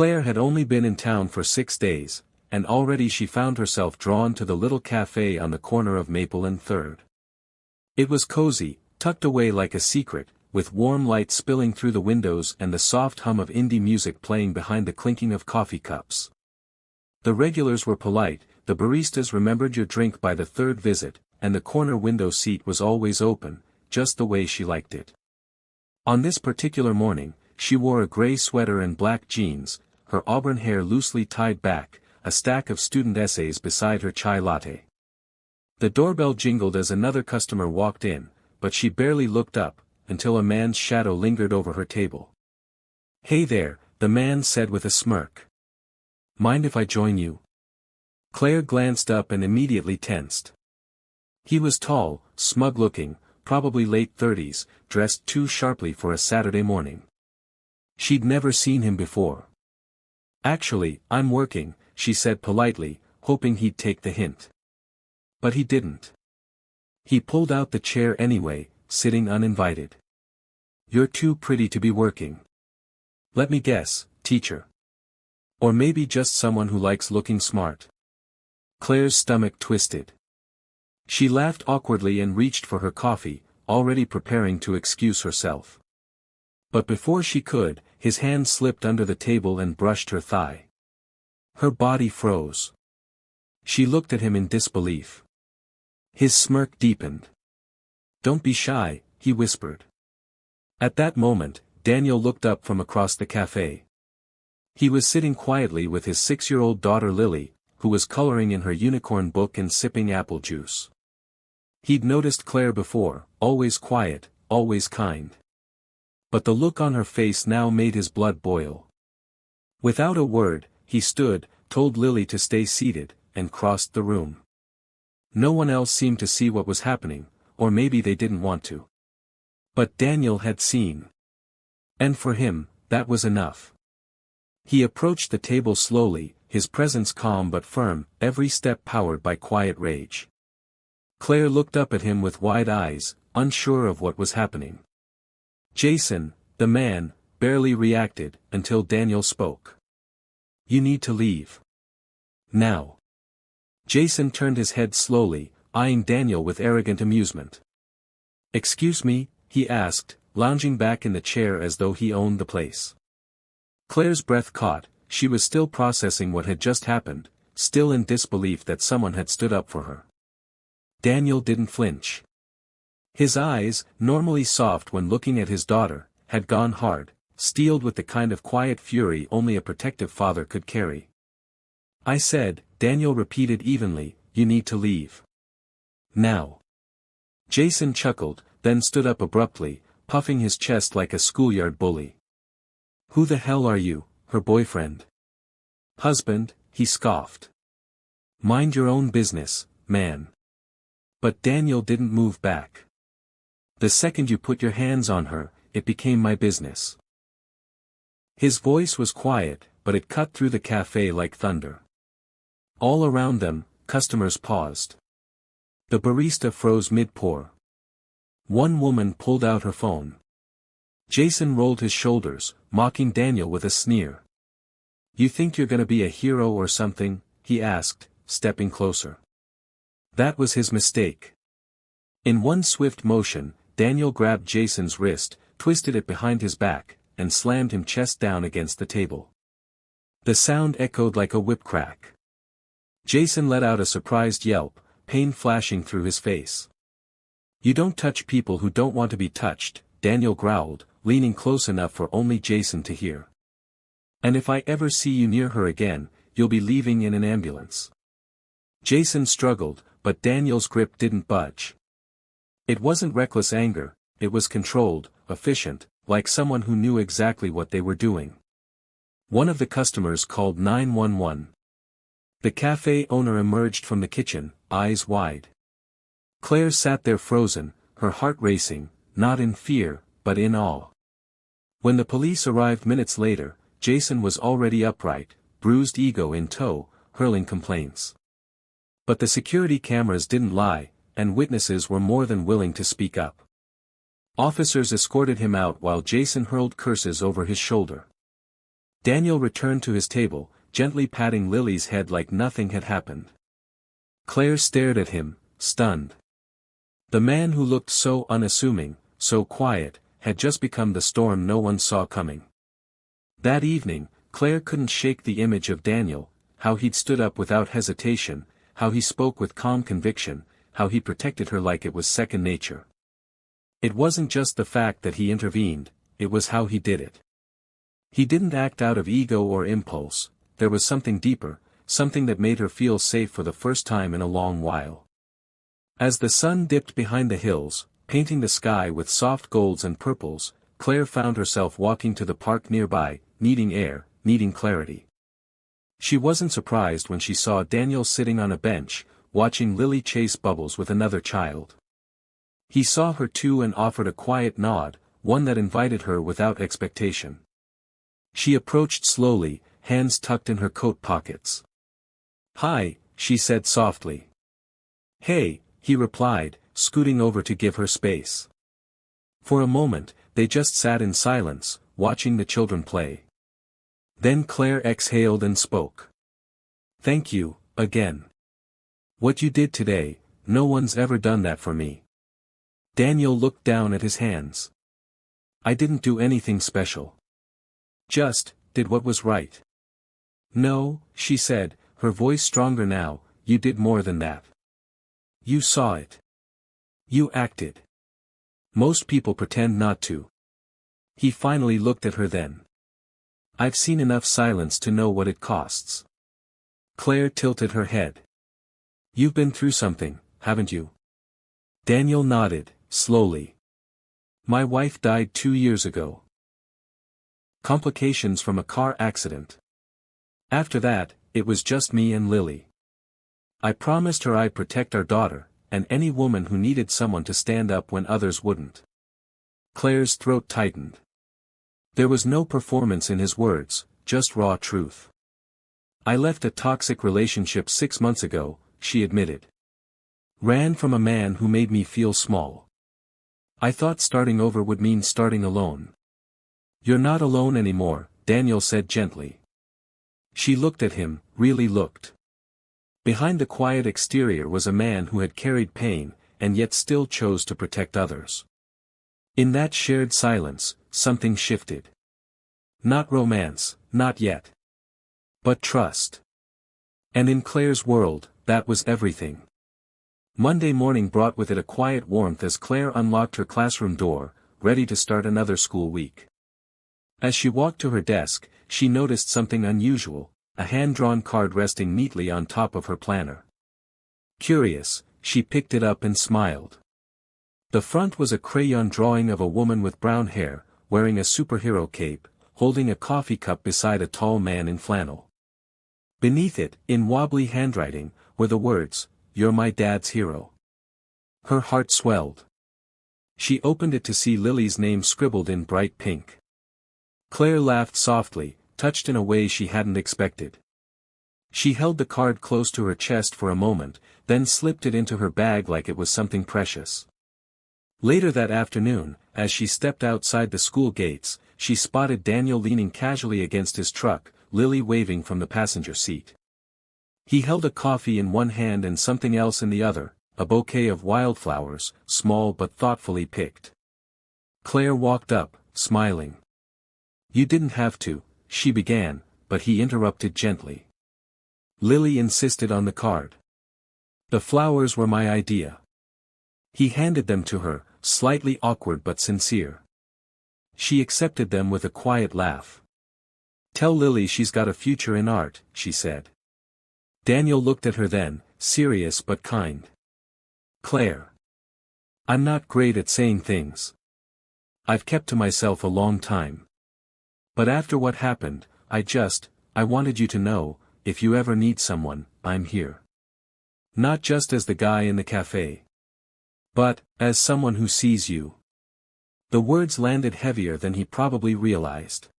Claire had only been in town for 6 days, and already she found herself drawn to the little cafe on the corner of Maple and 3rd. It was cozy, tucked away like a secret, with warm light spilling through the windows and the soft hum of indie music playing behind the clinking of coffee cups. The regulars were polite, the baristas remembered your drink by the 3rd visit, and the corner window seat was always open, just the way she liked it. On this particular morning, she wore a gray sweater and black jeans, her auburn hair loosely tied back, a stack of student essays beside her chai latte. The doorbell jingled as another customer walked in, but she barely looked up, until a man's shadow lingered over her table. "Hey there," the man said with a smirk. "Mind if I join you?" Claire glanced up and immediately tensed. He was tall, smug-looking, probably late 30s, dressed too sharply for a Saturday morning. She'd never seen him before. "Actually, I'm working," she said politely, hoping he'd take the hint. But he didn't. He pulled out the chair anyway, sitting uninvited. "You're too pretty to be working. Let me guess, teacher. Or maybe just someone who likes looking smart." Claire's stomach twisted. She laughed awkwardly and reached for her coffee, already preparing to excuse herself. But before she could, his hand slipped under the table and brushed her thigh. Her body froze. She looked at him in disbelief. His smirk deepened. "Don't be shy," he whispered. At that moment, Daniel looked up from across the cafe. He was sitting quietly with his 6-year-old daughter Lily, who was coloring in her unicorn book and sipping apple juice. He'd noticed Claire before, always quiet, always kind. But the look on her face now made his blood boil. Without a word, he stood, told Lily to stay seated, and crossed the room. No one else seemed to see what was happening, or maybe they didn't want to. But Daniel had seen. And for him, that was enough. He approached the table slowly, his presence calm but firm, every step powered by quiet rage. Claire looked up at him with wide eyes, unsure of what was happening. Jason, the man, barely reacted, until Daniel spoke. "You need to leave. Now." Jason turned his head slowly, eyeing Daniel with arrogant amusement. "Excuse me?" he asked, lounging back in the chair as though he owned the place. Claire's breath caught, she was still processing what had just happened, still in disbelief that someone had stood up for her. Daniel didn't flinch. His eyes, normally soft when looking at his daughter, had gone hard, steeled with the kind of quiet fury only a protective father could carry. "I said," Daniel repeated evenly, "you need to leave. Now." Jason chuckled, then stood up abruptly, puffing his chest like a schoolyard bully. "Who the hell are you, her boyfriend? Husband?" he scoffed. "Mind your own business, man." But Daniel didn't move back. "The second you put your hands on her, it became my business." His voice was quiet, but it cut through the cafe like thunder. All around them, customers paused. The barista froze mid-pour. One woman pulled out her phone. Jason rolled his shoulders, mocking Daniel with a sneer. "You think you're gonna be a hero or something?" he asked, stepping closer. That was his mistake. In one swift motion, Daniel grabbed Jason's wrist, twisted it behind his back, and slammed him chest down against the table. The sound echoed like a whip crack. Jason let out a surprised yelp, pain flashing through his face. "You don't touch people who don't want to be touched," Daniel growled, leaning close enough for only Jason to hear. "And if I ever see you near her again, you'll be leaving in an ambulance." Jason struggled, but Daniel's grip didn't budge. It wasn't reckless anger, it was controlled, efficient, like someone who knew exactly what they were doing. One of the customers called 911. The cafe owner emerged from the kitchen, eyes wide. Claire sat there frozen, her heart racing, not in fear, but in awe. When the police arrived minutes later, Jason was already upright, bruised ego in tow, hurling complaints. But the security cameras didn't lie, and witnesses were more than willing to speak up. Officers escorted him out while Jason hurled curses over his shoulder. Daniel returned to his table, gently patting Lily's head like nothing had happened. Claire stared at him, stunned. The man who looked so unassuming, so quiet, had just become the storm no one saw coming. That evening, Claire couldn't shake the image of Daniel, how he'd stood up without hesitation, how he spoke with calm conviction, how he protected her like it was second nature. It wasn't just the fact that he intervened, it was how he did it. He didn't act out of ego or impulse, there was something deeper, something that made her feel safe for the first time in a long while. As the sun dipped behind the hills, painting the sky with soft golds and purples, Claire found herself walking to the park nearby, needing air, needing clarity. She wasn't surprised when she saw Daniel sitting on a bench, watching Lily chase bubbles with another child. He saw her too and offered a quiet nod, one that invited her without expectation. She approached slowly, hands tucked in her coat pockets. "Hi," she said softly. "Hey," he replied, scooting over to give her space. For a moment, they just sat in silence, watching the children play. Then Claire exhaled and spoke. "Thank you, again. What you did today, no one's ever done that for me." Daniel looked down at his hands. "I didn't do anything special. Just, did what was right." "No," she said, her voice stronger now, "you did more than that. You saw it. You acted. Most people pretend not to." He finally looked at her then. "I've seen enough silence to know what it costs." Claire tilted her head. "You've been through something, haven't you?" Daniel nodded, slowly. "My wife died 2 years ago. Complications from a car accident. After that, it was just me and Lily. I promised her I'd protect our daughter, and any woman who needed someone to stand up when others wouldn't." Claire's throat tightened. There was no performance in his words, just raw truth. "I left a toxic relationship 6 months ago," she admitted. "Ran from a man who made me feel small. I thought starting over would mean starting alone." "You're not alone anymore," Daniel said gently. She looked at him, really looked. Behind the quiet exterior was a man who had carried pain, and yet still chose to protect others. In that shared silence, something shifted. Not romance, not yet. But trust. And in Claire's world, that was everything. Monday morning brought with it a quiet warmth as Claire unlocked her classroom door, ready to start another school week. As she walked to her desk, she noticed something unusual, a hand-drawn card resting neatly on top of her planner. Curious, she picked it up and smiled. The front was a crayon drawing of a woman with brown hair, wearing a superhero cape, holding a coffee cup beside a tall man in flannel. Beneath it, in wobbly handwriting, were the words, "You're my dad's hero." Her heart swelled. She opened it to see Lily's name scribbled in bright pink. Claire laughed softly, touched in a way she hadn't expected. She held the card close to her chest for a moment, then slipped it into her bag like it was something precious. Later that afternoon, as she stepped outside the school gates, she spotted Daniel leaning casually against his truck, Lily waving from the passenger seat. He held a coffee in one hand and something else in the other, a bouquet of wildflowers, small but thoughtfully picked. Claire walked up, smiling. "You didn't have to," she began, but he interrupted gently. Lily insisted on the card. "The flowers were my idea." He handed them to her, slightly awkward but sincere. She accepted them with a quiet laugh. "Tell Lily she's got a future in art," she said. Daniel looked at her then, serious but kind. "Claire. I'm not great at saying things. I've kept to myself a long time. But after what happened, I wanted you to know, if you ever need someone, I'm here. Not just as the guy in the cafe. But, as someone who sees you." The words landed heavier than he probably realized.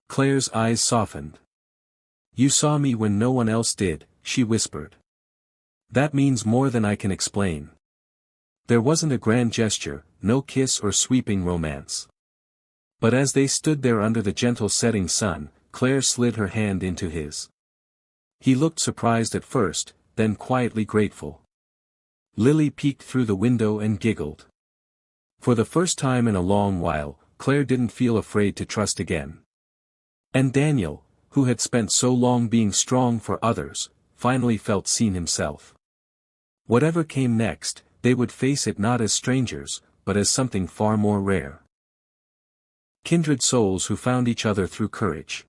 Claire's eyes softened. "You saw me when no one else did," she whispered. "That means more than I can explain." There wasn't a grand gesture, no kiss or sweeping romance. But as they stood there under the gentle setting sun, Claire slid her hand into his. He looked surprised at first, then quietly grateful. Lily peeked through the window and giggled. For the first time in a long while, Claire didn't feel afraid to trust again. And Daniel, who had spent so long being strong for others, finally felt seen himself. Whatever came next, they would face it not as strangers, but as something far more rare. Kindred souls who found each other through courage.